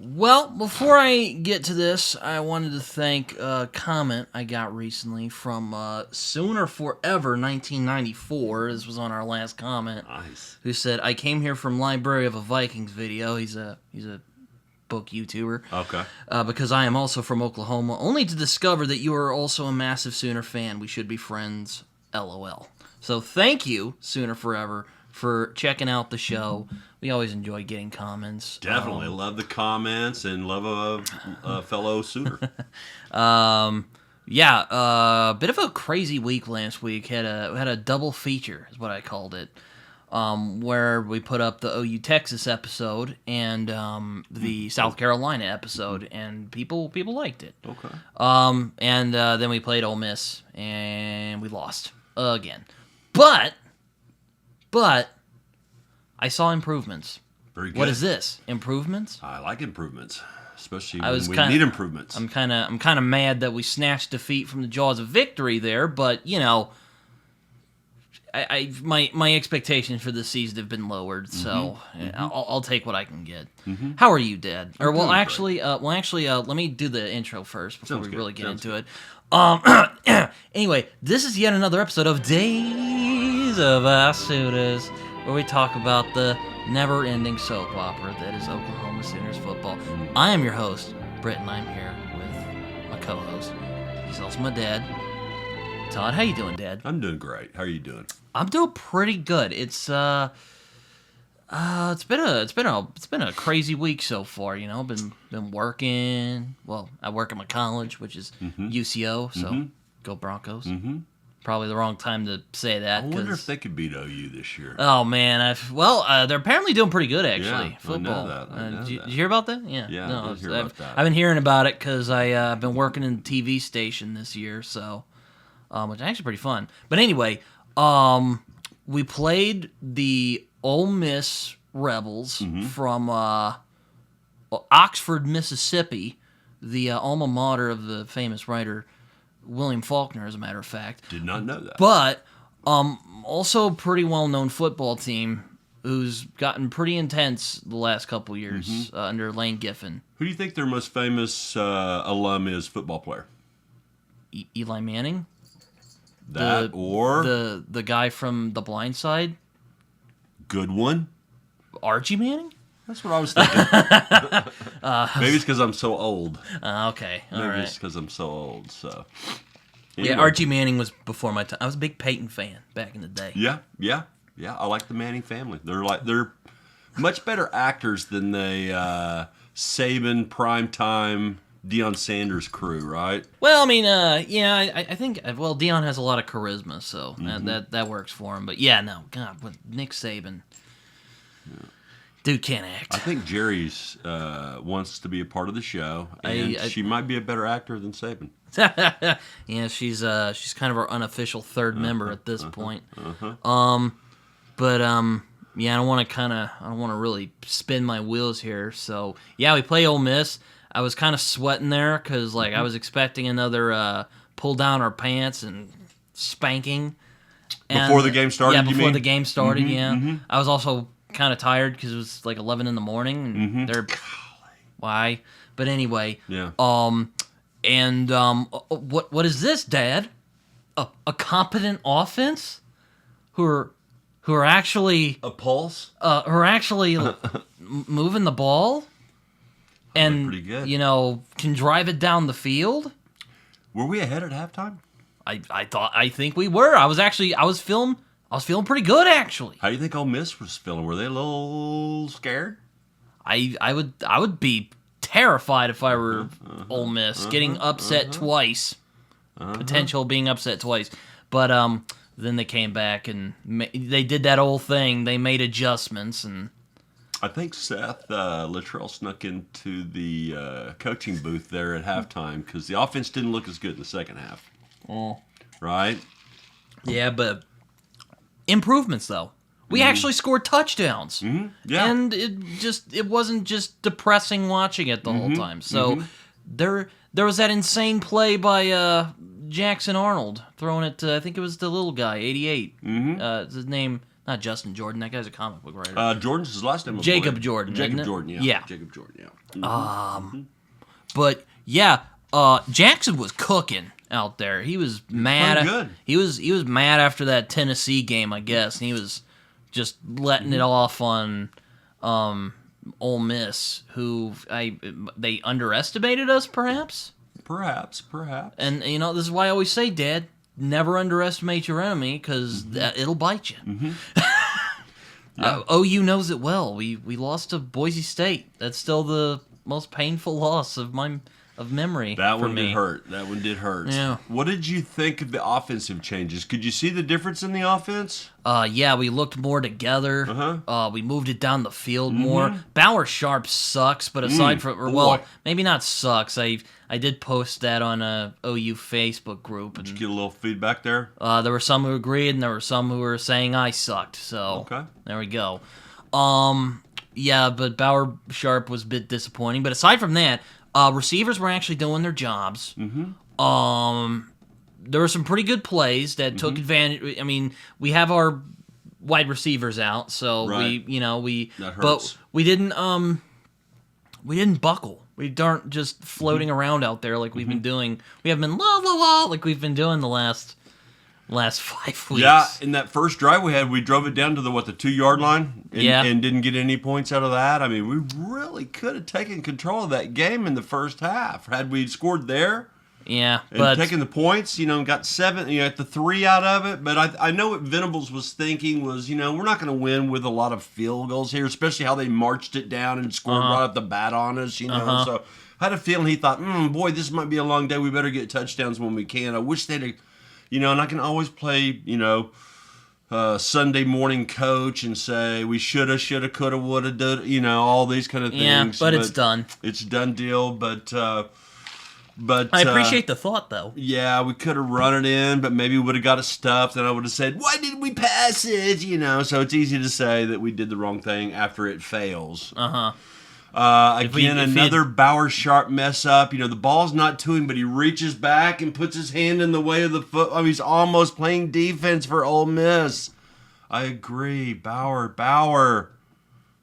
Well, before I get to this, I wanted to thank a comment I got recently from Sooner Forever 1994. This was on our last comment. Nice. Who said, "I came here from Library of a Vikings video." He's a book YouTuber. Okay. Because I am also from Oklahoma, only to discover that you are also a massive Sooner fan. We should be friends. LOL. So thank you, Sooner Forever, for checking out the show. We always enjoy getting comments. Definitely love the comments and love a fellow Sooner. Bit of a crazy week last week. Had a double feature, is what I called it, where we put up the OU Texas episode and the South Carolina episode, and people liked it. Okay. And then we played Ole Miss, and we lost again. But I saw improvements. Very good. What is this? Improvements? I like improvements, especially I was when we kinda- need improvements. I'm kind of mad that we snatched defeat from the jaws of victory there, but you know, my expectations for this season have been lowered, so I'll take what I can get. How are you, Dad? Or doing let me do the intro first before Sounds we good. really get Sounds into it. Anyway, this is yet another episode of Days of Our Sooners, where we talk about the never-ending soap opera that is Oklahoma Sooners football. I am your host, Britton. I'm here with my co-host. He's also my dad, Todd. How you doing, Dad? I'm doing great. How are you doing? I'm doing pretty good. It's been a crazy week so far. You know, been working. Well, I work at my college, which is UCO. So go Broncos. Probably the wrong time to say that. I wonder if they could beat OU this year. Oh man, they're apparently doing pretty good actually. Yeah, Football. I know Did you that. hear about that? Yeah. Yeah, No, I did hear about that. I've been hearing about it because I've been working in the TV station this year, so which is actually pretty fun. But anyway, we played the Ole Miss Rebels from Oxford, Mississippi, the alma mater of the famous writer William Faulkner, as a matter of fact. Did not know that. But also a pretty well-known football team who's gotten pretty intense the last couple years under Lane Kiffin. Who do you think their most famous alum is, football player? Eli Manning? Or the guy from The Blind Side? good one? Archie Manning? That's what I was thinking. Maybe it's because I'm so old. Okay, all Maybe right. it's because I'm so old. So Yeah, Anyway. Archie Manning was before my time. I was a big Peyton fan back in the day. Yeah. I like the Manning family. They're much better actors than the Saban primetime Deion Sanders crew, right? Well, I mean, I think Deion has a lot of charisma, so that works for him. But yeah, no, God, with Nick Saban, dude can't act. I think Jerry's wants to be a part of the show, and she might be a better actor than Saban. Yeah, she's kind of our unofficial third member at this point. Yeah, I don't want to really spin my wheels here. So yeah, we play Ole Miss. I was kind of sweating there because I was expecting another pull down our pants and spanking. Before the game started, Yeah, you before mean? the game started. I was also kind of tired because it was 11 in the morning. And they're why? But anyway. Yeah. What is this, Dad? A competent offense? Who are actually A pulse? moving the ball and pretty good. Can drive it down the field. Were we ahead at halftime? I think we were. I was feeling pretty good actually. How do you think Ole Miss was feeling? Were they a little scared? I would be terrified if I were Ole Miss getting upset twice. Potential being upset twice. But then they came back and they did that old thing. They made adjustments and I think Seth Luttrell snuck into the coaching booth there at halftime because the offense didn't look as good in the second half. Right? yeah, but improvements though. We actually scored touchdowns. Yeah. And it wasn't just depressing watching it the whole time. So there was that insane play by Jackson Arnold throwing it to, I think it was the little guy, 88. His name Not Justin Jordan. That guy's a comic book writer. Jordan's his last name. Jacob Jordan. Jacob isn't it? Jordan. Yeah. Yeah. Jacob Jordan. Yeah. But yeah, Jackson was cooking out there. He was mad. Good. He was mad after that Tennessee game, I guess, and he was just letting it off on Ole Miss, who they underestimated us, perhaps. Perhaps. And this is why I always say, Dad, never underestimate your enemy because it'll bite you. Yeah. OU knows it well. We lost to Boise State. That's still the most painful loss of memory. That for one me. did hurt. That one did hurt. Yeah. What did you think of the offensive changes? Could you see the difference in the offense? Yeah, we looked more together. We moved it down the field more. Bauer Sharp sucks, but aside from, well, maybe not sucks. I did post that on a OU Facebook group, and Did you get a little feedback there? there were some who agreed, and there were some who were saying I sucked. So there we go. Yeah, but Bauer Sharp was a bit disappointing. But aside from that, receivers were actually doing their jobs. There were some pretty good plays that took advantage. I mean, we have our wide receivers out, so That hurts. but we didn't buckle. We aren't just floating around out there like we've been doing. We haven't been la la la like we've been doing the last 5 weeks. Yeah, in that first drive we had, we drove it down to the 2-yard line and didn't get any points out of that. I mean, we really could have taken control of that game in the first half had we scored there. Yeah, and taking the points, got 7, at the 3 out of it. But I know what Venables was thinking was, we're not going to win with a lot of field goals here, especially how they marched it down and scored right off the bat on us, So I had a feeling he thought, boy, this might be a long day. We better get touchdowns when we can. I wish they'd have, and I can always play, Sunday morning coach and say we shoulda, coulda, woulda, did, all these kind of things. Yeah, but it's done. It's a done deal, but I appreciate the thought, though. Yeah, we could have run it in, but maybe we would have got it stuffed, and I would have said, why did we pass it? So it's easy to say that we did the wrong thing after it fails. Again, another Bauer Sharp mess up. The ball's not to him, but he reaches back and puts his hand in the way of the foot. He's almost playing defense for Ole Miss. I agree. Bauer.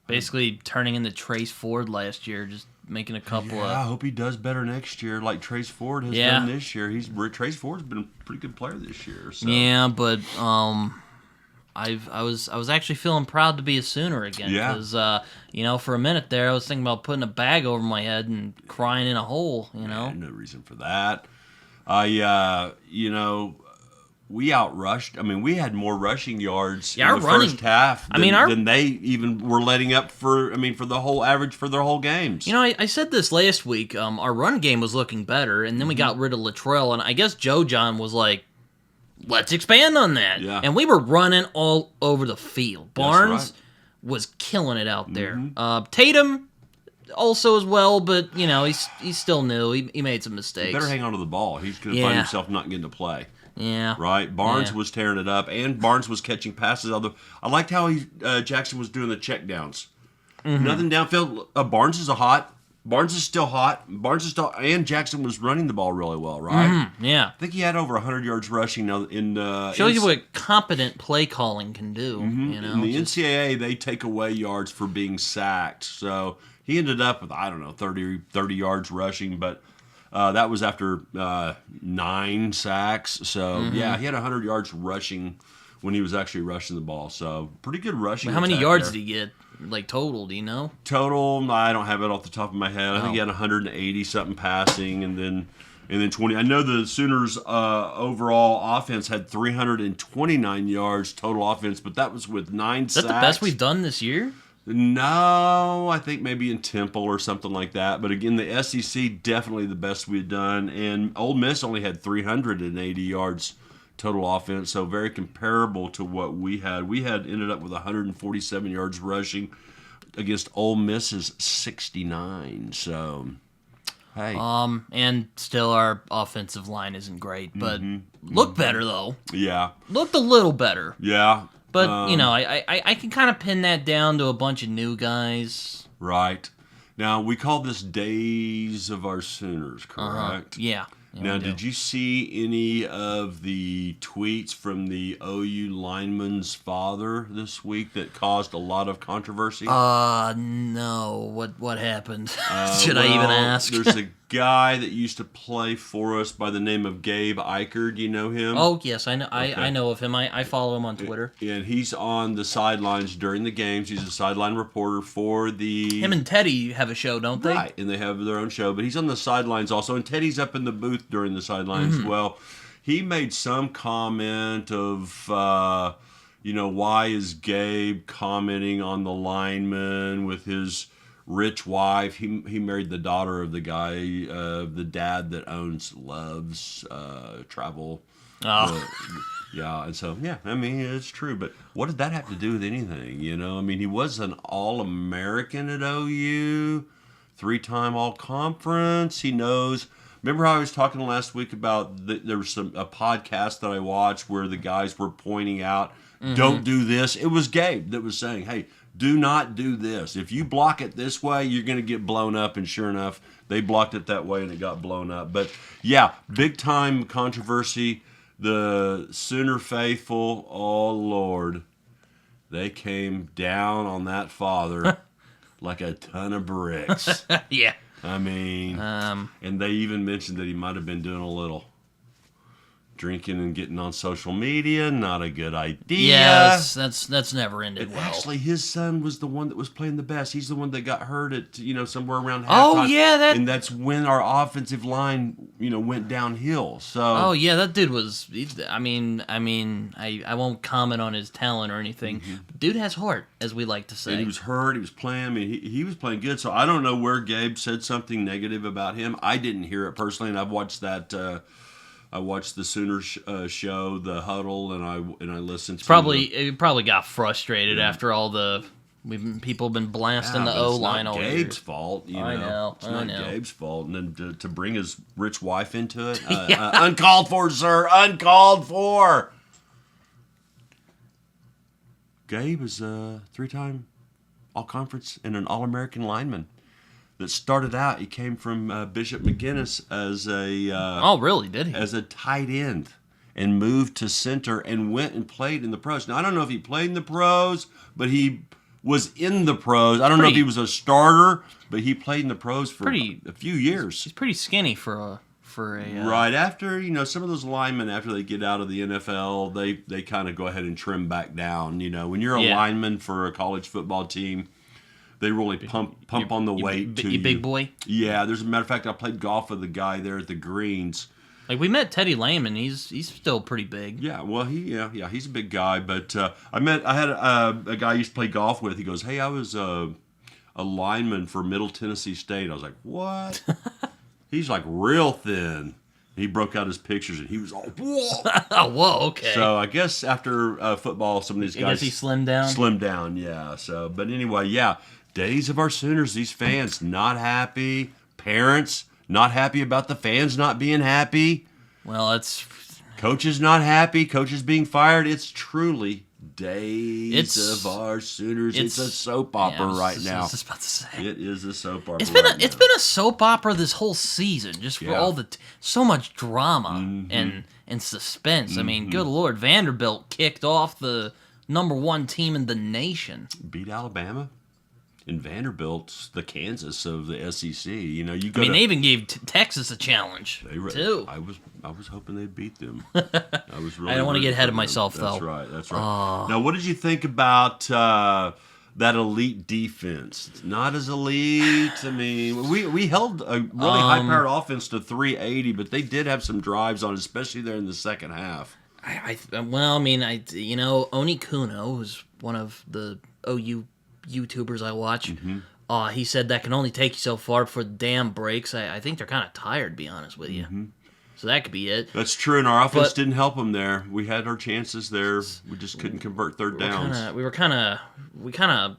Basically turning into Trace Ford last year, just making a couple of... I hope he does better next year, like Trace Ford has done this year. Trace Ford's been a pretty good player this year. So. Yeah, but I was actually feeling proud to be a Sooner again. Yeah. Because for a minute there, I was thinking about putting a bag over my head and crying in a hole. Yeah, no reason for that. We outrushed. I mean, we had more rushing yards in the first half than they even were letting up for the whole average for their whole games. I said this last week. Our run game was looking better, and then we got rid of Latrell, and I guess Joe John was like, let's expand on that. Yeah. And we were running all over the field. Barnes was killing it out there. Tatum also as well, but, he's still new. He made some mistakes. He better hang on to the ball. He's going to find himself not getting to play. Yeah. Right? Barnes was tearing it up, and Barnes was catching passes. Although I liked how Jackson was doing the check downs. Nothing downfield. Barnes is still hot. And Jackson was running the ball really well, right? Yeah. I think he had over 100 yards rushing shows you what competent play calling can do. In the NCAA, they take away yards for being sacked. So he ended up with, 30 yards rushing, but that was after 9 sacks. So, he had 100 yards rushing when he was actually rushing the ball. So, pretty good rushing. How many yards did he get, total, do you know? Total, I don't have it off the top of my head. I think he had 180-something passing and then 20. I know the Sooners' overall offense had 329 yards total offense, but that was with 9 sacks. Is that the best we've done this year? No, I think maybe in Temple or something like that. But again, the SEC definitely the best we've done. And Ole Miss only had 380 yards total offense, so very comparable to what we had. We had ended up with 147 yards rushing against Ole Miss's 69. So, hey. And still our offensive line isn't great, but looked better though. Yeah. Looked a little better. Yeah. But, I can kind of pin that down to a bunch of new guys. Right. Now, we call this Days of Our Sooners, correct? Yeah. Yeah, now, did you see any of the tweets from the OU lineman's father this week that caused a lot of controversy? No. What happened? Should I even ask? There's a guy that used to play for us by the name of Gabe Eicher. Do you know him? Oh, yes, I know. Okay. I know of him. I follow him on Twitter. And he's on the sidelines during the games. He's a sideline reporter for the... Him and Teddy have a show, don't they? Right, and they have their own show. But he's on the sidelines also, and Teddy's up in the booth during the sidelines as well. He made some comment of, why is Gabe commenting on the lineman with his rich wife? He married the daughter of the guy, the dad that owns Love's Travel. Oh. Yeah, and so, it's true. But what did that have to do with anything, he was an All-American at OU, 3-time All-Conference. He knows... Remember how I was talking last week about there was a podcast that I watched where the guys were pointing out, don't do this. It was Gabe that was saying, hey, do not do this. If you block it this way, you're going to get blown up. And sure enough, they blocked it that way and it got blown up. But yeah, big time controversy. The Sooner faithful, oh Lord, they came down on that father like a ton of bricks. Yeah. And they even mentioned that he might have been doing a little drinking and getting on social media. Not a good idea. Yes, that's never ended And well. actually, his son was the one that was playing the best. He's the one that got hurt at somewhere around halftime. Oh yeah, and that's when our offensive line went downhill. So oh yeah, that dude was. I won't comment on his talent or anything. But dude has heart, as we like to say. And he was hurt. He was playing. He was playing good. So I don't know where Gabe said something negative about him. I didn't hear it personally, and I've watched that. I watched the Sooners show, The Huddle, and I listened to He probably got frustrated after all the people have been blasting the O line all year. It's not Gabe's fault, I know. It's not Gabe's fault, and then to bring his rich wife into it, uncalled for, sir, uncalled for. Gabe is a 3-time All-Conference and an All-American lineman. That started out, he came from Bishop McGinnis as a oh really? Did he? As a tight end, and moved to center and went and played in the pros. Now I don't know if he played in the pros, but he was in the pros. I don't know if he was a starter, but he played in the pros for a few years. He's pretty skinny for a. Right after some of those linemen after they get out of the NFL, they kind of go ahead and trim back down. When you're a lineman for a college football team. They really pump on the weight to you. Big boy? Yeah, there's a matter of fact, I played golf with a guy there at the Greens. Like, we met Teddy Lehman. He's still pretty big. Yeah, well, he's a big guy. But I had a guy I used to play golf with. He goes, hey, I was a lineman for Middle Tennessee State. I was like, what? He's like real thin. He broke out his pictures, and he was all, whoa. Whoa, okay. So I guess after football, some of these guys... I guess he slimmed down? Slimmed down, yeah. So, but anyway, yeah. Days of our Sooners, these fans not happy. Parents not happy about the fans not being happy. Well, it's... Coaches not happy. Coaches being fired. It's truly days of our Sooners. It's a soap opera right now. I was just about to say. It is a soap opera. It's been a soap opera this whole season, just for all so much drama and suspense. I mean, good Lord, Vanderbilt kicked off the #1 team in the nation. Beat Alabama. And Vanderbilt's the Kansas of the SEC. They even gave Texas a challenge too. I was hoping they'd beat them. I don't want to get ahead of myself, though. That's right. Now, what did you think about that elite defense? It's not as elite. I mean, we held a really high-powered offense to 380, but they did have some drives on, especially there in the second half. Oni Kuno, who's one of the OU YouTubers I watch, he said that can only take you so far before the dam breaks. I think they're kind of tired, to be honest with you. So that could be it. That's true, and our offense didn't help them there. We had our chances there. We just couldn't convert third downs. We kind of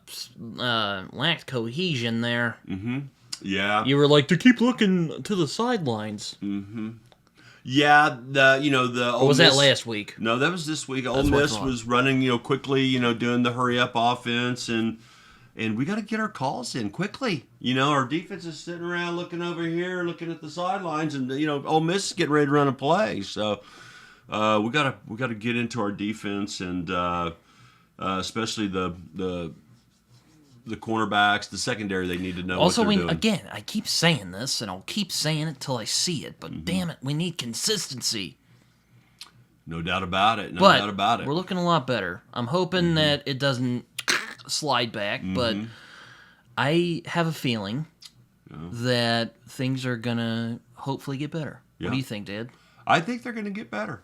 lacked cohesion there. Yeah. You were like, to keep looking to the sidelines. Yeah, the Or was that last week? No, that was this week. Ole Miss was running, quickly, doing the hurry up offense, and And we got to get our calls in quickly. Our defense is sitting around looking over here, looking at the sidelines, and Ole Miss is getting ready to run a play. So we gotta get into our defense, and especially the cornerbacks, the secondary. They need to know also, what they're doing. Again, I keep saying this, and I'll keep saying it till I see it. But damn it, we need consistency. No doubt about it. Doubt about it. We're looking a lot better. I'm hoping that it doesn't slide back, but I have a feeling that things are gonna hopefully get better. Yeah. What do you think, Dad? I think they're gonna get better.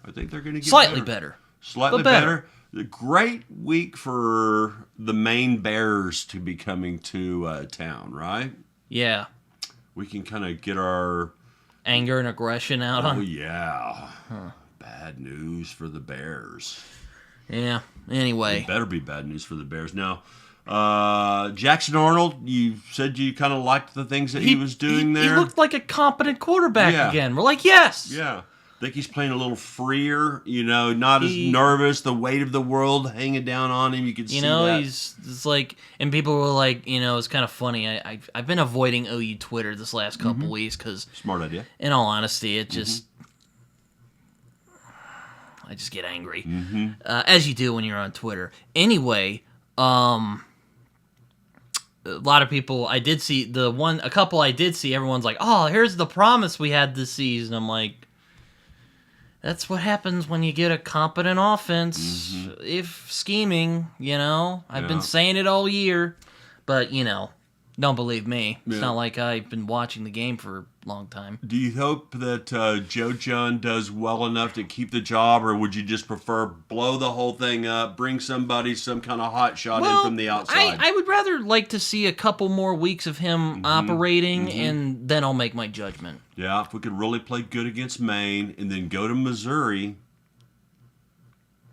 Slightly better. Slightly better. A great week for the Maine Bears to be coming to town, right? Yeah. We can kind of get our anger and aggression out on. Oh yeah. Bad news for the Bears. Yeah. Anyway, it better be bad news for the Bears. Now, Jackson Arnold, you said you kind of liked the things that he was doing there. He looked like a competent quarterback again. We're like, yes. Yeah. I think he's playing a little freer, not as nervous, the weight of the world hanging down on him. You can see that. It's like, and people were like, it's kind of funny. I've been avoiding OU Twitter this last couple weeks because, smart idea. In all honesty, it just, I just get angry, as you do when you're on Twitter. Anyway, a lot of people, I did see a couple I did see. Everyone's like, "Oh, here's the promise we had this season." I'm like, that's what happens when you get a competent offense. If scheming, I've been saying it all year, but don't believe me. It's not like I've been watching the game for a long time. Do you hope that Joe John does well enough to keep the job, or would you just prefer blow the whole thing up, bring some kind of hot shot in from the outside? I would rather like to see a couple more weeks of him operating, and then I'll make my judgment. Yeah, if we could really play good against Maine and then go to Missouri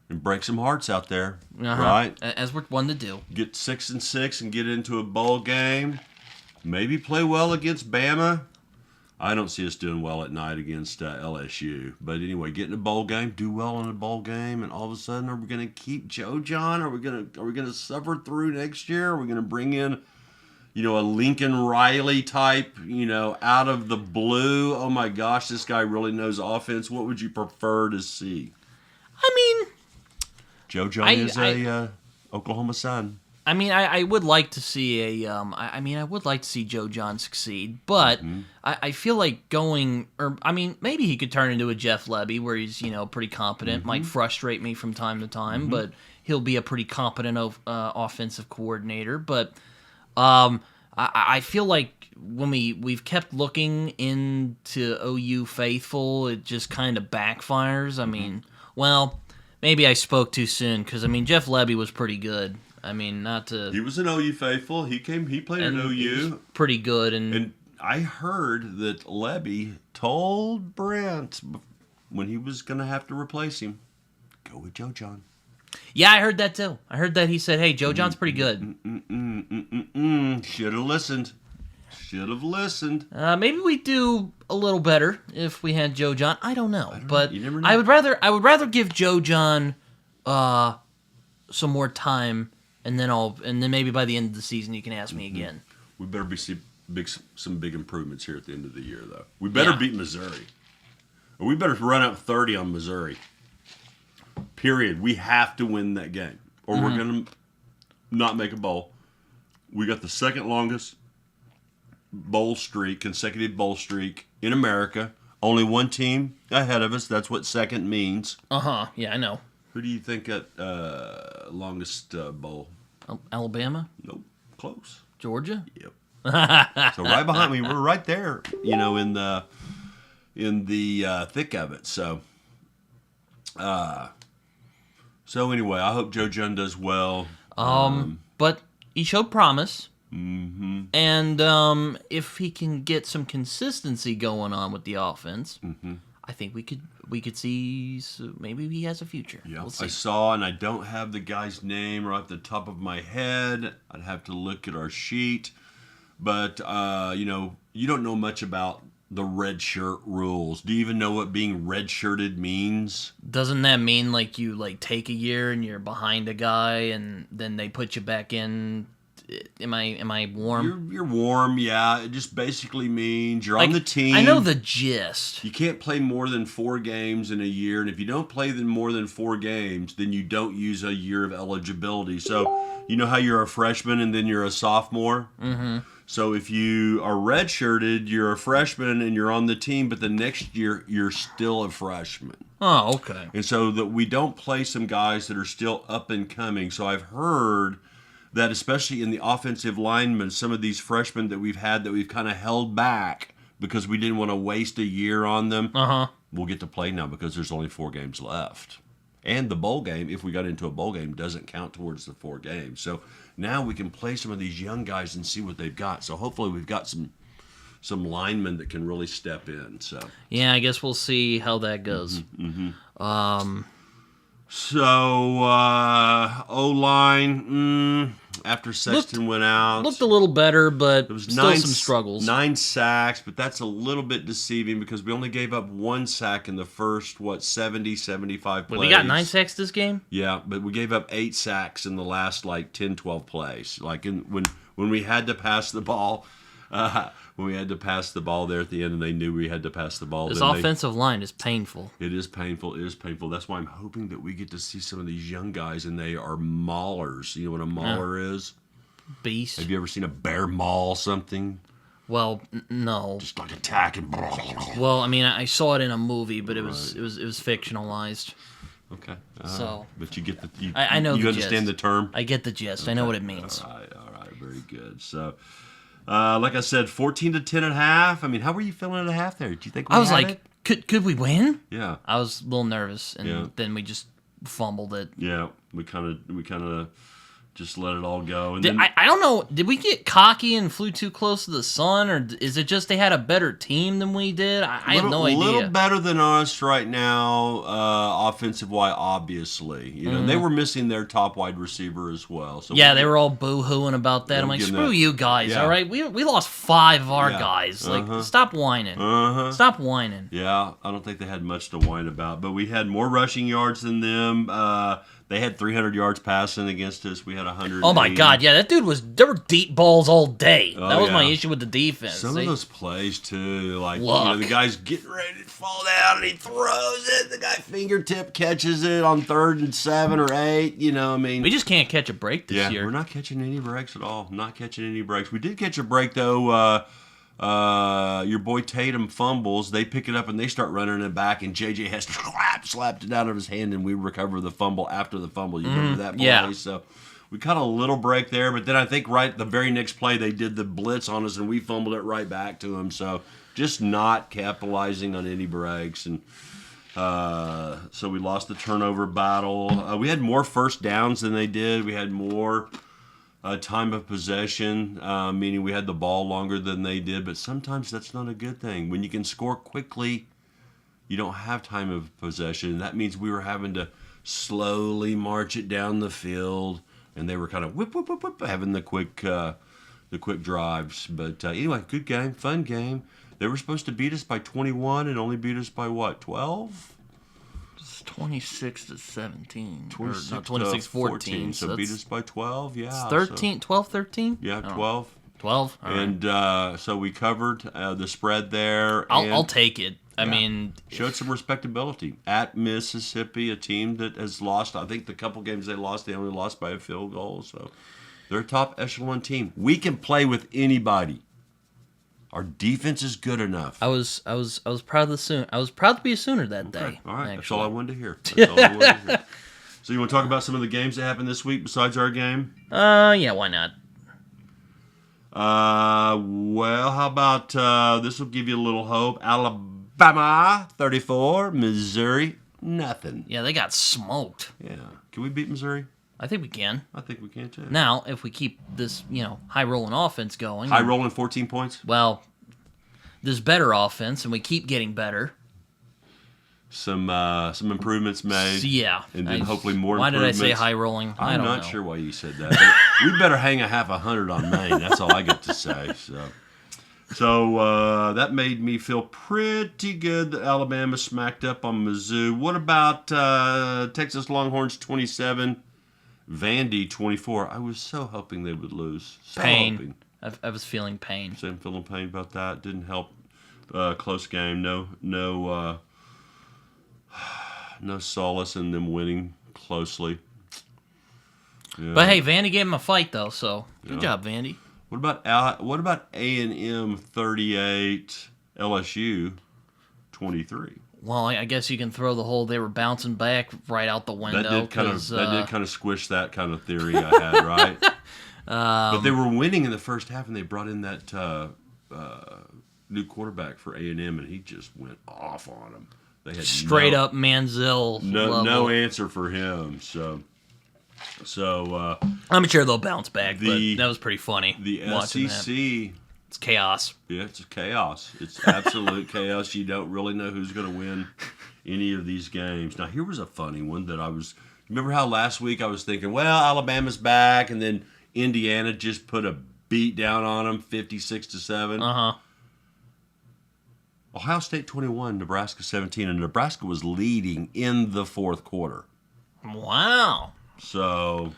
and break some hearts out there, right? As we're one to do. Get 6-6 and get into a bowl game. Maybe play well against Bama. I don't see us doing well at night against LSU. But anyway, get in a bowl game, do well in a bowl game, and all of a sudden, are we going to keep Joe John? Are we going to suffer through next year? Are we going to bring in, a Lincoln Riley type, out of the blue? Oh my gosh, this guy really knows offense. What would you prefer to see? I mean, Joe John is a Oklahoma Sun. I mean, I would like to see I would like to see Joe John succeed, but I feel like maybe he could turn into a Jeff Lebby where he's, pretty competent, might frustrate me from time to time, but he'll be a pretty competent offensive coordinator. But I feel like when we've kept looking into OU faithful, it just kind of backfires. I mean, well, maybe I spoke too soon because, Jeff Lebby was pretty good. Not to... He was an OU faithful. He played at OU. Pretty good. And I heard that Lebby told Brent when he was going to have to replace him, go with Joe John. Yeah, I heard that too. I heard that he said, hey, Joe John's pretty good. Should have listened. Maybe we'd do a little better if we had Joe John. I don't know. But you never know. I would rather give Joe John some more time. And then maybe by the end of the season you can ask me again. We better be some big improvements here at the end of the year, though. We better beat Missouri, or we better run up 30 on Missouri. Period. We have to win that game, or we're gonna not make a bowl. We got the second longest consecutive bowl streak in America. Only one team ahead of us. That's what second means. Yeah, I know. Who do you think got longest bowl? Alabama? Nope. Close. Georgia? Yep. So right behind me, we're right there. In the thick of it. So anyway, I hope Joe John does well. But he showed promise. And if he can get some consistency going on with the offense, I think we could see maybe he has a future. Yeah, we'll see. I saw, and I don't have the guy's name right off the top of my head. I'd have to look at our sheet. But, you don't know much about the red shirt rules. Do you even know what being red shirted means? Doesn't that mean you take a year and you're behind a guy and then they put you back in am I warm? You're warm, yeah. It just basically means you're on the team. I know the gist. You can't play more than 4 games in a year, and if you don't play more than 4 games, then you don't use a year of eligibility. So you know how you're a freshman and then you're a sophomore? Mm-hmm. So if you are redshirted, you're a freshman and you're on the team, but the next year you're still a freshman. Oh, okay. And so that we don't play some guys that are still up and coming. So I've heard that especially in the offensive linemen, some of these freshmen that we've had that we've kind of held back because we didn't want to waste a year on them, we'll get to play now because there's only 4 games left. And the bowl game, if we got into a bowl game, doesn't count towards the 4 games. So now we can play some of these young guys and see what they've got. So hopefully we've got some linemen that can really step in. So yeah, I guess we'll see how that goes. O-line, after Sexton went out. Looked a little better, but there was still some struggles. 9 sacks, but that's a little bit deceiving because we only gave up 1 sack in the first, 70, 75 plays. Wait, we got 9 sacks this game? Yeah, but we gave up 8 sacks in the last, 10, 12 plays. When we had to pass the ball... when we had to pass the ball there at the end and they knew we had to pass the ball. This offensive line is painful. It is painful. It is painful. That's why I'm hoping that we get to see some of these young guys and they are maulers. You know what a mauler is? Beast. Have you ever seen a bear maul something? Well, no. Just like attacking. Well, I mean, I saw it in a movie, but it was fictionalized. Okay. But you get the... I know you the understand gist. the term? I get the gist. Okay. I know what it means. All right. Very good. So... like I said, 14-10 at half. I mean, how were you feeling at a half there? Did you think we I was had like, it? Could we win? Yeah. I was a little nervous, and then we just fumbled it. Yeah, we kind of just let it all go. And I don't know. Did we get cocky and flew too close to the sun, or is it just they had a better team than we did? I have no idea. A little better than us right now, offensive-wise, obviously. You know, they were missing their top wide receiver as well. So yeah, they were all boo-hooing about that. I'm like, screw you guys, all right? We lost 5 of our guys. Like, stop whining. Stop whining. Yeah, I don't think they had much to whine about. But we had more rushing yards than them. They had 300 yards passing against us. We had 100. Oh my God! Yeah, that dude there were deep balls all day. That was my issue with the defense. Some of those plays too, the guy's getting ready to fall down and he throws it. The guy fingertip catches it on 3rd and 7 or 8. You know, I mean, we just can't catch a break this year. We're not catching any breaks at all. Not catching any breaks. We did catch a break though. Your boy Tatum fumbles. They pick it up and they start running it back, and JJ has to slapped it out of his hand, and we recover the fumble after the fumble. You remember that play? Yeah. So we caught a little break there, but then I think right the very next play they did the blitz on us, and we fumbled it right back to them. So just not capitalizing on any breaks, and so we lost the turnover battle. We had more first downs than they did. We had more time of possession, meaning we had the ball longer than they did, but sometimes that's not a good thing. When you can score quickly, you don't have time of possession. That means we were having to slowly march it down the field, and they were kind of whip, having the quick drives. But anyway, good game, fun game. They were supposed to beat us by 21 and only beat us by what, 12? 26-17. 26-14. So beat us by 12, yeah. 13, 12, 13? Yeah, 12. 12? All and so we covered the spread there. I'll take it. I mean... Showed some respectability. At Mississippi, a team that has lost, I think the couple games they lost, they only lost by a field goal. So they're a top echelon team. We can play with anybody. Our defense is good enough. I was proud of I was proud to be a Sooner that day. All right, actually. That's all I wanted to hear. That's all I wanted to hear. So you want to talk about some of the games that happened this week besides our game? Yeah, why not? Well, how about this will give you a little hope. Alabama 34, Missouri nothing. Yeah, they got smoked. Yeah, can we beat Missouri? I think we can. I think we can too. Now, if we keep this, high rolling offense going. High rolling 14 points? Well, there's better offense, and we keep getting better. Some improvements made. Yeah. And then hopefully more why improvements. Why did I say high rolling? I don't know. I'm not sure why you said that. We better hang a half 100 on Maine. That's all I get to say. So that made me feel pretty good that Alabama smacked up on Mizzou. What about Texas Longhorns 27 Vandy 24. I was so hoping they would lose. So Pain. Hoping. I was feeling pain. Same feeling pain about that. Didn't help. Close game. No solace in them winning closely. Yeah. But hey, Vandy gave him a fight though, so good job, Vandy. What about A&M 38, LSU 23? Well, I guess you can throw the whole they were bouncing back right out the window. That did kind of squish that kind of theory I had, right? But they were winning in the first half, and they brought in that new quarterback for A&M, and he just went off on them. They had straight up Manziel. No answer for him. So I'm sure they'll bounce back. But that was pretty funny. The SEC. It's chaos. Yeah, it's chaos. It's absolute chaos. You don't really know who's going to win any of these games. Now, here was a funny one that remember how last week I was thinking, well, Alabama's back, and then Indiana just put a beat down on them, 56-7. Uh-huh. Ohio State 21, Nebraska 17, and Nebraska was leading in the fourth quarter. Wow. So,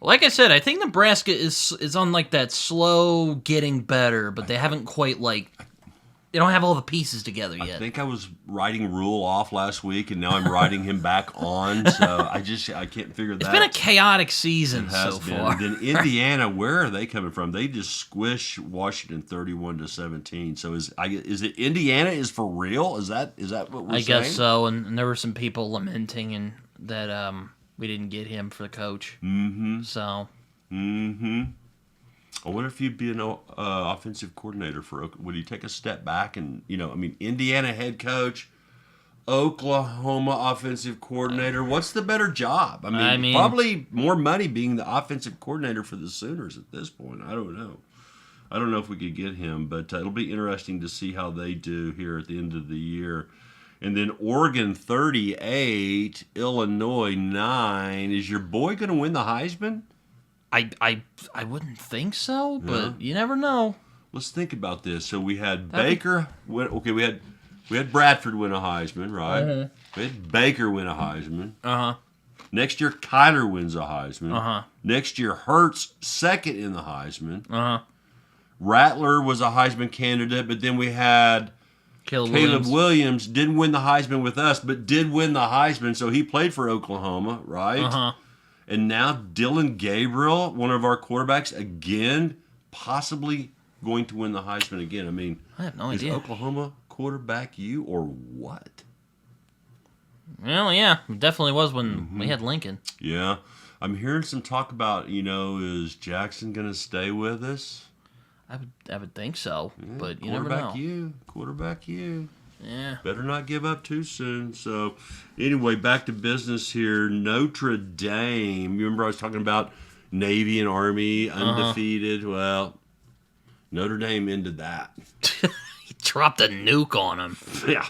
like I said, I think Nebraska is on like that slow getting better, but they haven't quite they don't have all the pieces together yet. I think I was writing Rule off last week, and now I'm writing him back on. So I can't figure that. It's been a chaotic season so far. And then Indiana, where are they coming from? They just squish Washington 31-17. So is it Indiana is for real? Is that what we're saying? I guess so. And there were some people lamenting that we didn't get him for the coach. Mm-hmm. So. Mm-hmm. I wonder if you'd be an offensive coordinator would he take a step back and, Indiana head coach, Oklahoma offensive coordinator. What's the better job? I mean, probably more money being the offensive coordinator for the Sooners at this point. I don't know. I don't know if we could get him, but it'll be interesting to see how they do here at the end of the year. And then Oregon 38, Illinois 9. Is your boy going to win the Heisman? I wouldn't think so, but you never know. Let's think about this. So we had Baker win. Okay, we had Bradford win a Heisman, right? Uh-huh. We had Baker win a Heisman. Uh-huh. Next year, Kyler wins a Heisman. Uh-huh. Next year, Hurts second in the Heisman. Uh-huh. Rattler was a Heisman candidate, but then we had Caleb Williams didn't win the Heisman with us, but did win the Heisman, so he played for Oklahoma, right? Uh-huh. And now Dylan Gabriel, one of our quarterbacks, again, possibly going to win the Heisman again. I mean, I have no idea. Is Oklahoma quarterback you or what? Well, yeah, it definitely was when we had Lincoln. Yeah. I'm hearing some talk about, is Jackson going to stay with us? I would think so, but you never know. Quarterback you. Yeah. Better not give up too soon. So, anyway, back to business here. Notre Dame. You remember I was talking about Navy and Army undefeated? Uh-huh. Well, Notre Dame ended that. He dropped a nuke on him. Yeah.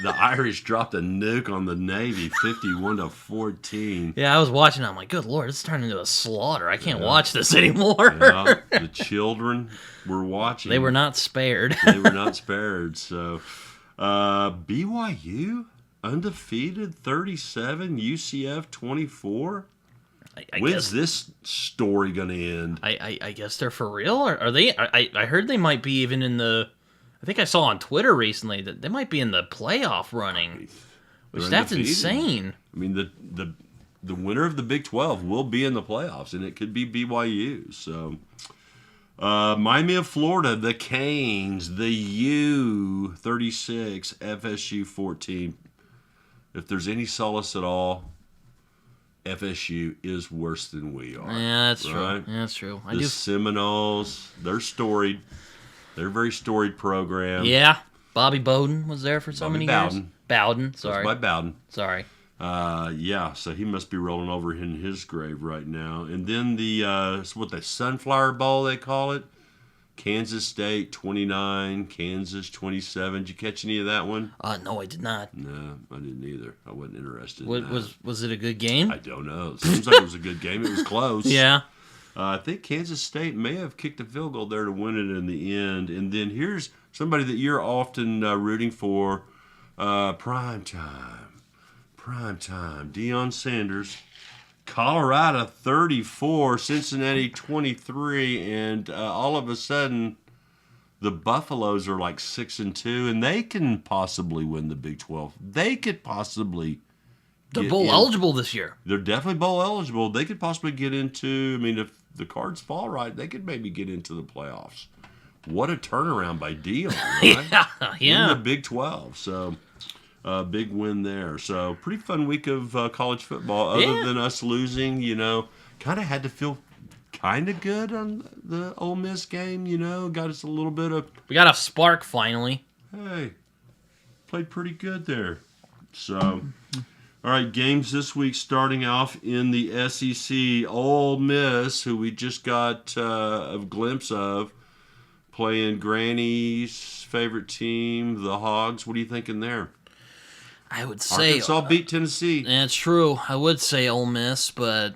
The Irish dropped a nuke on the Navy, 51-14. Yeah, I was watching. I'm like, good Lord, it's turning into a slaughter. I can't watch this anymore. Yeah, the children were watching. They were not spared. They were not spared. So, BYU undefeated, 37. UCF 24. When's this story going to end? I guess they're for real. Are they? I heard they might be even in the. I think I saw on Twitter recently that they might be in the playoff running, which that's insane. I mean, the winner of the Big 12 will be in the playoffs, and it could be BYU. So, Miami of Florida, the Canes, the U 36, FSU 14. If there's any solace at all, FSU is worse than we are. Yeah, that's right? true. Yeah, that's true. The Seminoles, they're storied. They're a very storied program. Yeah. Bobby Bowden was there for so many years. Bowden, sorry. That's by Bowden. Sorry. Yeah, so he must be rolling over in his grave right now. And then the Sunflower Bowl, they call it. Kansas State 29, Kansas 27. Did you catch any of that one? No, I did not. No, I didn't either. I wasn't interested in that. Was it a good game? I don't know. It seems like it was a good game. It was close. Yeah. I think Kansas State may have kicked a field goal there to win it in the end. And then here's somebody that you're often rooting for. Prime time. Deion Sanders Colorado 34, Cincinnati 23, and all of a sudden the Buffaloes are like 6-2, and they can possibly win the Big 12. They could possibly. They're bowl eligible this year. They're definitely bowl eligible. They could possibly get into. I mean, if the cards fall right, they could maybe get into the playoffs. What a turnaround by Dion, right? Yeah. In the Big 12, so. Big win there. So, pretty fun week of college football. Other than us losing, kind of had to feel kind of good on the Ole Miss game, Got us a little bit of... We got a spark finally. Hey, played pretty good there. So, all right, games this week starting off in the SEC. Ole Miss, who we just got a glimpse of, playing Granny's favorite team, the Hogs. What are you thinking there? I would say Arkansas beat Tennessee. That's true. I would say Ole Miss, but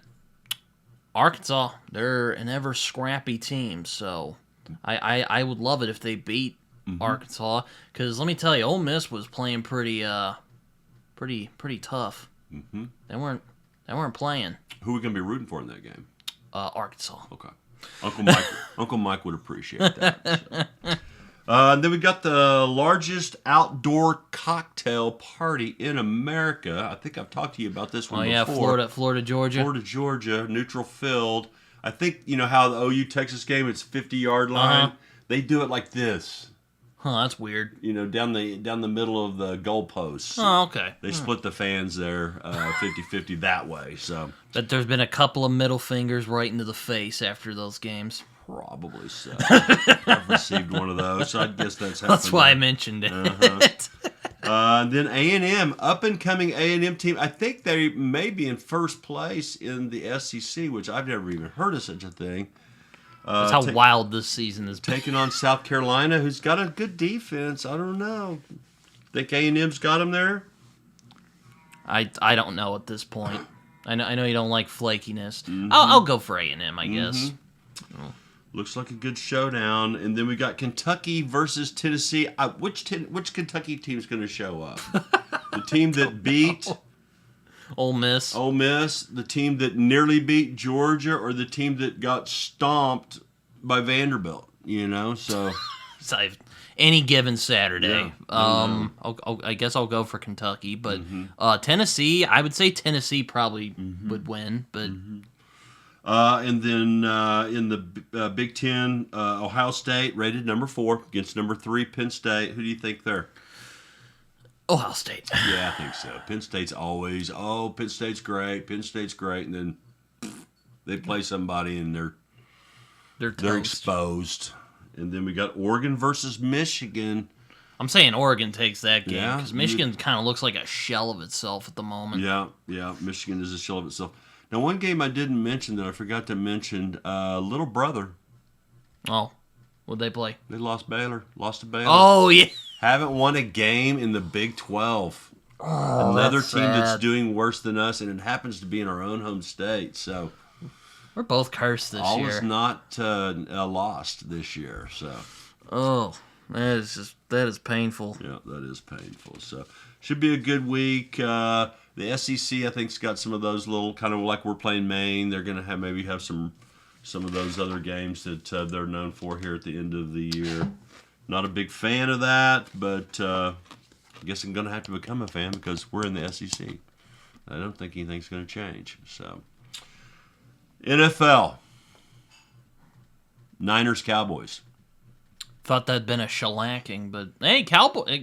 Arkansas, they're an ever scrappy team. So I would love it if they beat Arkansas, because let me tell you, Ole Miss was playing pretty tough. Mm-hmm. They weren't playing. Who are we gonna be rooting for in that game? Arkansas. Okay. Uncle Mike would appreciate that. So. Then we got the largest outdoor cocktail party in America. I think I've talked to you about this one before. Florida, Georgia. Florida, Georgia, neutral field. I think, how the OU Texas game, it's 50-yard line. Uh-huh. They do it like this. Huh, that's weird. Down the middle of the goalposts. Oh, okay. They split the fans there 50-50 that way. So. But there's been a couple of middle fingers right into the face after those games. Probably so. I've received one of those, so I guess that's happened. That's why I mentioned it. Then A&M, up-and-coming A&M team. I think they may be in first place in the SEC, which I've never even heard of such a thing. That's how wild this season has been. Taking on South Carolina, who's got a good defense. I don't know. Think A&M's got them there? I don't know at this point. I know you don't like flakiness. Mm-hmm. I'll go for A&M, I guess. Oh. Looks like a good showdown. And then we got Kentucky versus Tennessee. Which Kentucky team's going to show up? The team that beat Ole Miss. The team that nearly beat Georgia, or the team that got stomped by Vanderbilt, So any given Saturday. Yeah, I guess I'll go for Kentucky, but Tennessee, I would say Tennessee probably would win, but... And then in the Big Ten, Ohio State rated number 4 against number 3 Penn State. Who do you think there? Ohio State. Yeah, I think so. Penn State's always, Penn State's great, and then they play somebody and they're exposed. And then we got Oregon versus Michigan. I'm saying Oregon takes that game because Michigan kind of looks like a shell of itself at the moment. Yeah, Michigan is a shell of itself. Now, one game I didn't mention that I forgot to mention, Little Brother. Oh, what'd they play? They lost to Baylor. Oh, yeah. Haven't won a game in the Big 12. Oh, another team that's doing worse than us, and it happens to be in our own home state. So we're both cursed this year. All is not lost this year. So. Oh, that is painful. Yeah, that is painful. So should be a good week. The SEC, I think, has got some of those little kind of like we're playing Maine. They're going to maybe have some of those other games that they're known for here at the end of the year. Not a big fan of that, but I guess I'm going to have to become a fan because we're in the SEC. I don't think anything's going to change. So, NFL, Niners, Cowboys. Thought that'd been a shellacking, but hey, Cowboys.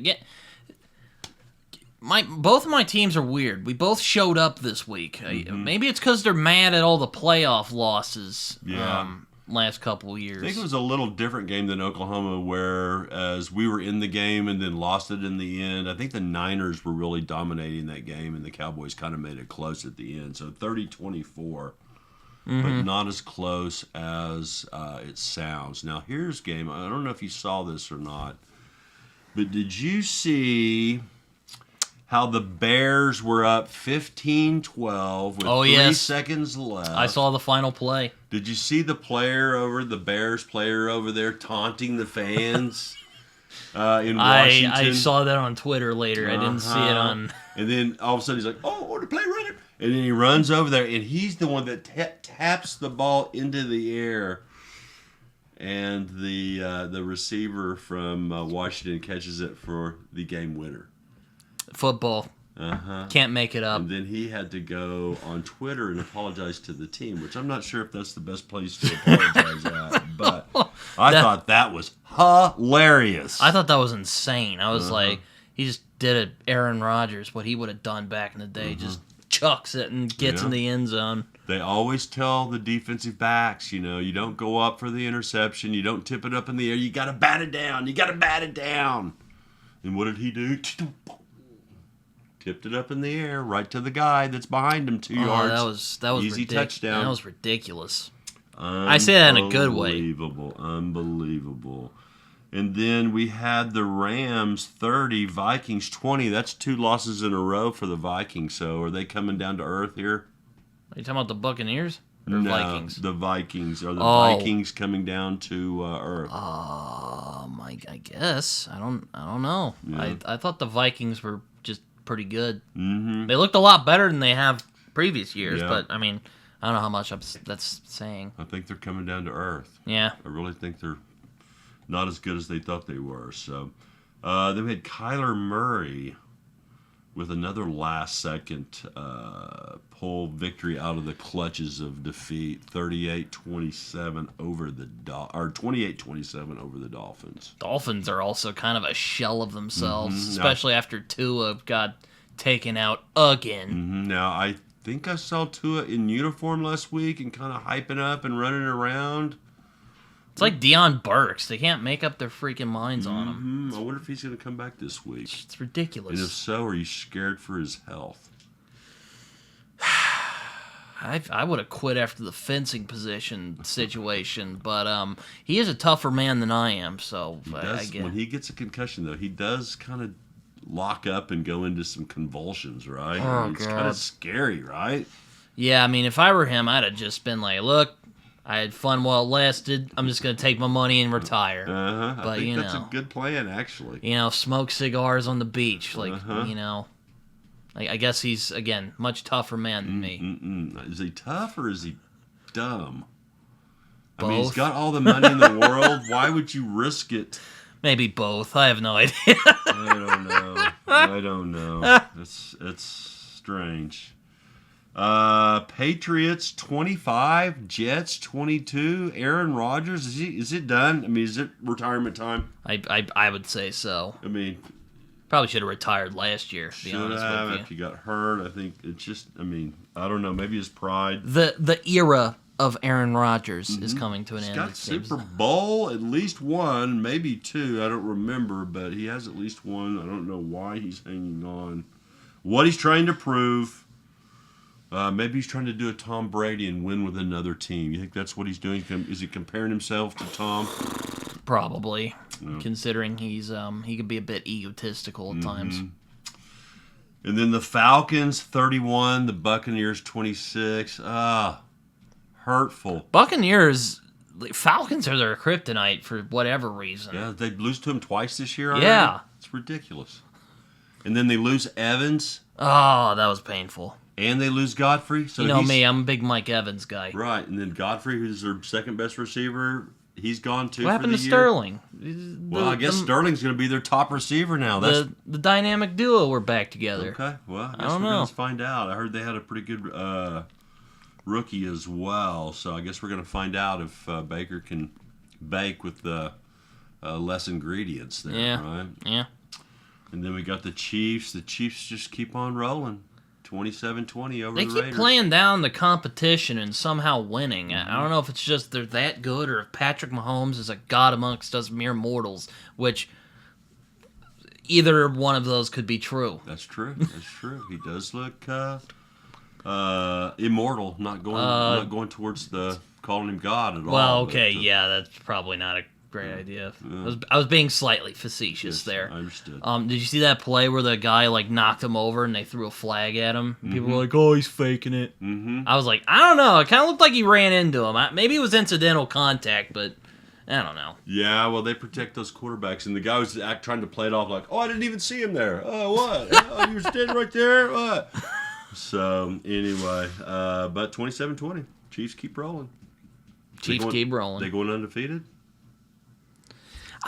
Both of my teams are weird. We both showed up this week. Maybe it's because they're mad at all the playoff losses last couple of years. I think it was a little different game than Oklahoma, whereas we were in the game and then lost it in the end. I think the Niners were really dominating that game, and the Cowboys kind of made it close at the end. So 30-24, but not as close as it sounds. Now, here's game. I don't know if you saw this or not, but did you see how the Bears were up 15-12 with 3 seconds left? I saw the final play. Did you see the Bears player over there taunting the fans in Washington? I saw that on Twitter later. I didn't see it on... And then all of a sudden he's like, the play runner. And then he runs over there, and he's the one that taps the ball into the air. And the receiver from Washington catches it for the game winner. Football. Can't make it up. And then he had to go on Twitter and apologize to the team, which I'm not sure if that's the best place to apologize at. But I thought that was hilarious. I thought that was insane. I was like, he just did it Aaron Rodgers, what he would have done back in the day. Just chucks it and gets in the end zone. They always tell the defensive backs, you don't go up for the interception. You don't tip it up in the air. You got to bat it down. You got to bat it down. And what did he do? Tipped it up in the air right to the guy that's behind him 2 yards. That was easy touchdown. That was ridiculous. I say that in a good way. Unbelievable. And then we had the Rams 30, Vikings 20. That's 2 losses in a row for the Vikings. So are they coming down to earth here? Are you talking about the Buccaneers or no, Vikings? The Vikings. Are the Vikings coming down to earth? I guess. I don't know. Yeah. I thought the Vikings were just pretty good. Mm-hmm. They looked a lot better than they have previous years, but I mean, I don't know how much that's saying. I think they're coming down to earth. Yeah. I really think they're not as good as they thought they were. So then we had Kyler Murray with another last-second pull victory out of the clutches of defeat, 38-27 over the 28-27 over the Dolphins. Dolphins are also kind of a shell of themselves, especially after Tua got taken out again. Now, I think I saw Tua in uniform last week and kind of hyping up and running around. It's like Deion Burks. They can't make up their freaking minds on him. I wonder if he's going to come back this week. It's ridiculous. And if so, are you scared for his health? I would have quit after the fencing position situation, but he is a tougher man than I am, so I get it. When he gets a concussion, though, he does kind of lock up and go into some convulsions, right? Oh, it's kind of scary, right? Yeah, I mean, if I were him, I'd have just been like, look, I had fun while it lasted. I'm just going to take my money and retire. But I think that's a good plan, actually. Smoke cigars on the beach. I guess he's, again, much tougher man than me. Is he tough or is he dumb? Both. I mean, he's got all the money in the world. Why would you risk it? Maybe both. I have no idea. I don't know. It's strange. Patriots 25, Jets 22. Aaron Rodgers, is it done? I mean, is it retirement time? I would say so. I mean, probably should have retired last year. To be honest with you, if he got hurt, I think it's just. I mean, I don't know. Maybe his pride. The era of Aaron Rodgers is coming to an end. He's got Super Bowl, at least one, maybe 2. I don't remember, but he has at least one. I don't know why he's hanging on. What he's trying to prove. Maybe he's trying to do a Tom Brady and win with another team. You think that's what he's doing? Is he comparing himself to Tom? Probably, considering he could be a bit egotistical at times. And then the Falcons 31, the Buccaneers 26. Hurtful. Falcons are their kryptonite for whatever reason. Yeah, they lose to him twice this year already? Yeah. It's ridiculous. And then they lose Evans. Oh, that was painful. And they lose Godfrey. So me, I'm a big Mike Evans guy. Right, and then Godfrey, who's their second best receiver, he's gone too. What happened to Sterling? I guess Sterling's going to be their top receiver now. The dynamic duo were back together. Okay, well, I guess we're going to find out. I heard they had a pretty good rookie as well, so I guess we're going to find out if Baker can bake with the less ingredients there, right? Yeah. And then we got the Chiefs. The Chiefs just keep on rolling. 27-20 over the Raiders. They keep playing down the competition and somehow winning. I don't know if it's just they're that good or if Patrick Mahomes is a god amongst us mere mortals, which either one of those could be true. That's true. He does look immortal, not going towards the calling him God at all. Well, okay, that's probably not a great idea. I was being slightly facetious there. I understood. Did you see that play where the guy knocked him over and they threw a flag at him? And people were like, "Oh, he's faking it." I was like, I don't know. It kind of looked like he ran into him. Maybe it was incidental contact, but I don't know. Yeah, well, they protect those quarterbacks, and the guy was trying to play it off like, "Oh, I didn't even see him there. Oh, what? Oh, he was standing right there. What?" So, anyway, but 27-20. Chiefs keep rolling. Keep rolling. They going undefeated?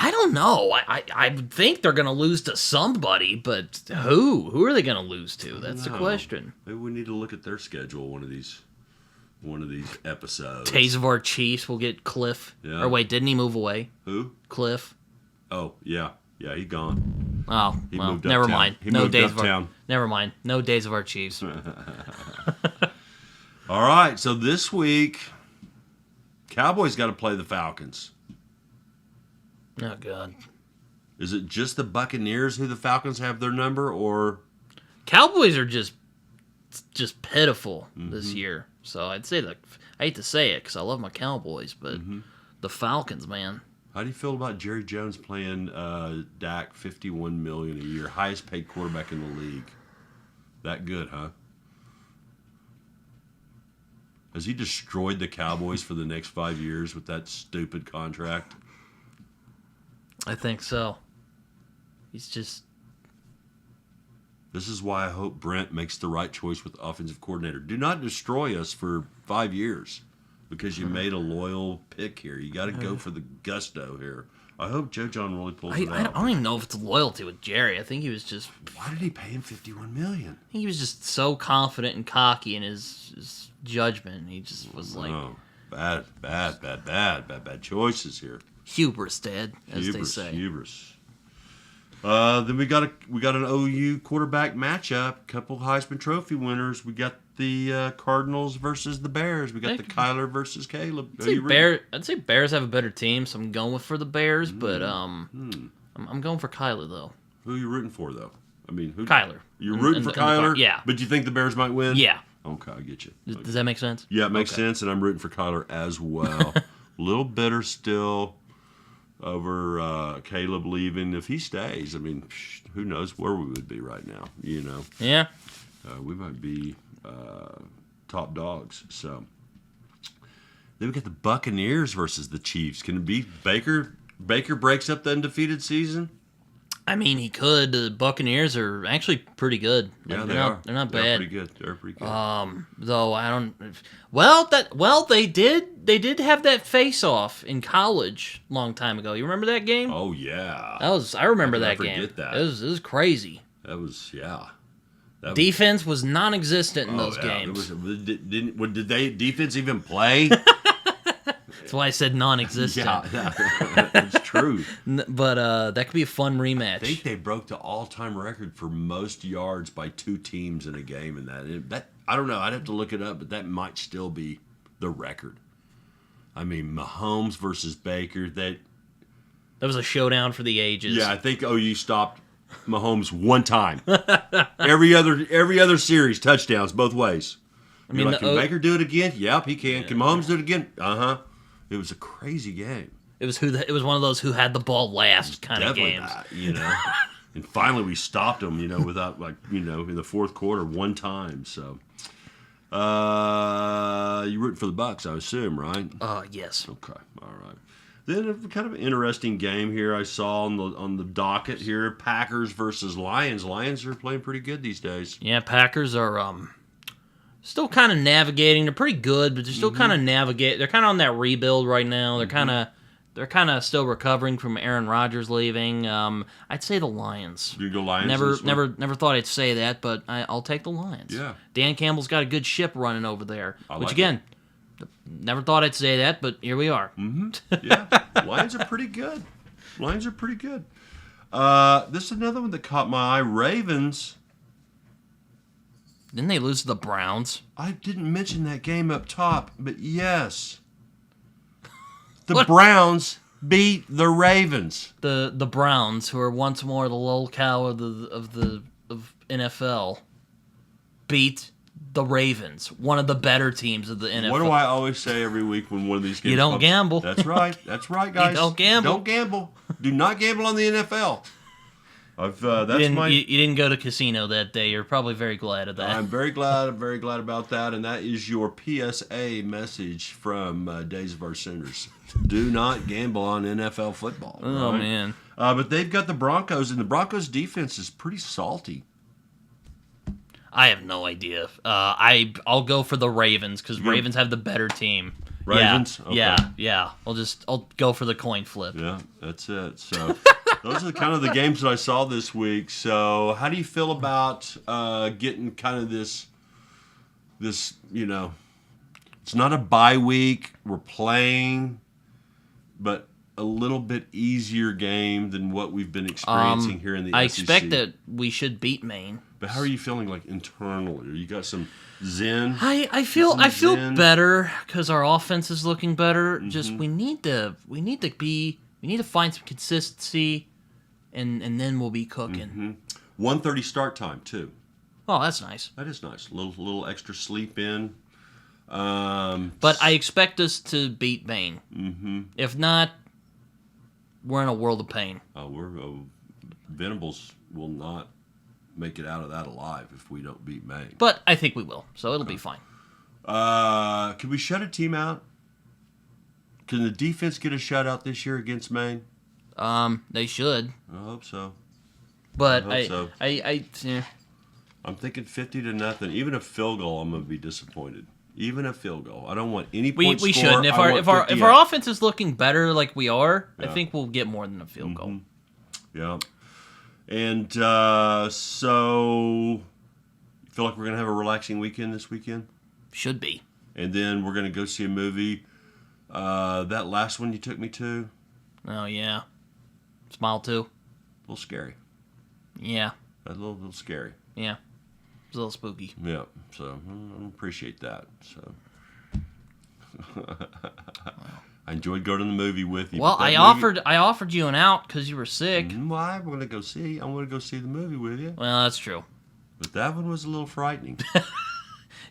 I don't know. I would think they're going to lose to somebody, but who? Who are they going to lose to? That's the question. Maybe we need to look at their schedule one of these episodes. Days of our Chiefs will get Cliff. Yeah. Or wait, didn't he move away? Who? Cliff. Oh, yeah. Yeah, he's gone. Oh, He well, moved never uptown. mind. He No moved days uptown. of our. Never mind. No days of our Chiefs. All right, so this week, Cowboys got to play the Falcons. Oh God. Is it just the Buccaneers who the Falcons have their number, or Cowboys are just pitiful this year. So I'd say that I hate to say it because I love my Cowboys, but the Falcons, man. how do you feel about Jerry Jones playing Dak $51 million a year, highest paid quarterback in the league? That good, huh? Has he destroyed the Cowboys for the next 5 years with that stupid contract? I think so. He's just. This is why I hope Brent makes the right choice with offensive coordinator. Do not destroy us for 5 years because you made a loyal pick here. You got to go for the gusto here. I hope Joe John really pulls it I out. don't even know if it's loyalty with Jerry. I think he was just. Why did he pay him $51 million? I think he was just so confident and cocky in his judgment. He just was like Oh, bad choices here. hubris, Dad, as they say. Hubris. Then we got an OU quarterback matchup. Couple Heisman Trophy winners. We got the Cardinals versus the Bears. We got the Kyler versus Caleb. I'd say Bears have a better team, so I'm going for the Bears. But I'm going for Kyler though. Who are you rooting for though? I mean, who? Kyler. You're rooting for Kyler? Yeah. But you think the Bears might win? Yeah. Okay, I get you. Does that make sense? Yeah, it makes sense, and I'm rooting for Kyler as well. A little bitter still over Caleb leaving. If he stays, I mean, who knows where we would be right now, you know. Yeah. We might be top dogs. So then we got the Buccaneers versus the Chiefs. Can it be Baker? Baker breaks up the undefeated season? I mean, he could. The Buccaneers are actually pretty good. Yeah, They're not bad. They're pretty good. Though I don't. Well, they did have that face-off in college a long time ago. You remember that game? Oh yeah. I remember that forget game. that. It was crazy. That was Defense was non-existent in those games. Did defense even play? That's why I said non-existent. Yeah, it's true. But that could be a fun rematch. I think they broke the all-time record for most yards by two teams in a game, and that I don't know. I'd have to look it up, but that might still be the record. I mean, Mahomes versus Baker. That was a showdown for the ages. Yeah, I think OU stopped Mahomes one time. every other series, touchdowns both ways. I mean, can Baker do it again? Yep, he can. Can Mahomes do it again? Uh-huh. It was a crazy game. It was one of those who had the ball last kind of games. That, you know. And finally we stopped them, without in the fourth quarter one time. So you rooting for the Bucs, I assume, right? Yes. Okay. All right. Then a kind of interesting game here I saw on the docket here. Packers versus Lions. Lions are playing pretty good these days. Yeah, Packers are still kind of navigating. They're pretty good, but they're still kind of They're kind of on that rebuild right now. They're kind of still recovering from Aaron Rodgers leaving. I'd say the Lions. You go Lions. Never thought I'd say that, but I'll take the Lions. Yeah. Dan Campbell's got a good ship running over there. Which again, never thought I'd say that, but here we are. Mm-hmm. Yeah, Lions are pretty good. This is another one that caught my eye. Ravens. Didn't they lose to the Browns? I didn't mention that game up top, but yes. The Browns beat the Ravens. The Browns, who are once more the lolcow of NFL, beat the Ravens, one of the better teams of the NFL. What do I always say every week when one of these games You don't gamble. That's right, guys. You don't gamble. Don't gamble. Do not gamble on the NFL. You didn't go to casino that day. You're probably very glad of that. I'm very glad about that, and that is your PSA message from Days of Our Sinners. Do not gamble on NFL football. Oh, right? Man. But they've got the Broncos, and the Broncos' defense is pretty salty. I have no idea. I'll go for the Ravens because Ravens have the better team. Ravens? Yeah, Okay. yeah. I'll go for the coin flip. Yeah, that's it. So those are kind of the games that I saw this week. So how do you feel about getting kind of this, it's not a bye week. We're playing, but a little bit easier game than what we've been experiencing here in the SEC. I expect that we should beat Maine. But how are you feeling like internally? You got some zen? I feel zen? better because our offense is looking better. Mm-hmm. Just we need to find some consistency, and then we'll be cooking. 1:30 start time too. Oh, that's nice. That is nice. Little extra sleep in. But I expect us to beat Maine. Mm-hmm. If not, we're in a world of pain. Venables will not make it out of that alive if we don't beat Maine. But I think we will, so it'll be fine. Can we shut a team out? Can the defense get a shutout this year against Maine? They should. I hope so. But yeah. I'm thinking 50-0. Even a field goal, I'm going to be disappointed. Even a field goal. I don't want any points. We shouldn't. If our offense is looking better like we are, I think we'll get more than a field goal. Yeah. And so, you feel like we're going to have a relaxing weekend this weekend? Should be. And then we're going to go see a movie. That last one you took me to? Oh, yeah. Smile 2. A little scary. Yeah. A little scary. Yeah. It's a little spooky. Yeah. So, I appreciate that. So, I enjoyed going to the movie with you. Well, I offered you an out because you were sick. Why? I'm going to go see the movie with you. Well, that's true. But that one was a little frightening.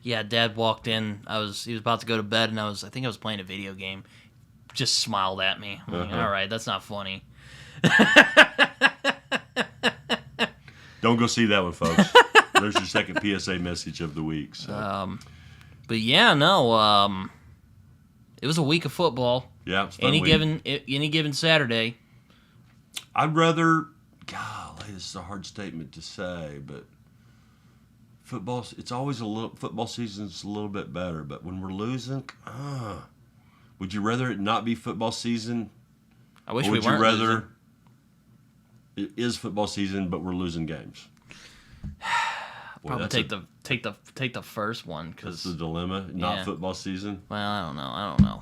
Yeah, Dad walked in. He was about to go to bed, and I think I was playing a video game. Just smiled at me. I'm like, all right, that's not funny. Don't go see that one, folks. There's your second PSA message of the week. So. But yeah, no. It was a week of football. Yeah, it was a fun week. Any given Saturday. I'd rather. Golly, this is a hard statement to say, but football. It's always football season's a little bit better, but when we're losing, would you rather it not be football season? I wish we weren't. Would you rather losing. It is football season, but we're losing games? Probably take the first one because that's the dilemma. Not football season. Well, I don't know.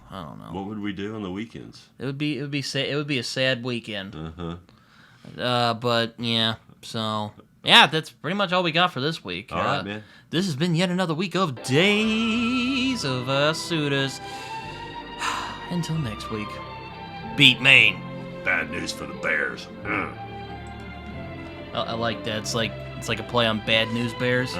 What would we do on the weekends? It would be a sad weekend. But yeah, so yeah, that's pretty much all we got for this week. All right, man. This has been yet another week of Days of Us Sodas. Until next week, beat Maine. Bad news for the Bears. I like that. It's like a play on Bad News Bears.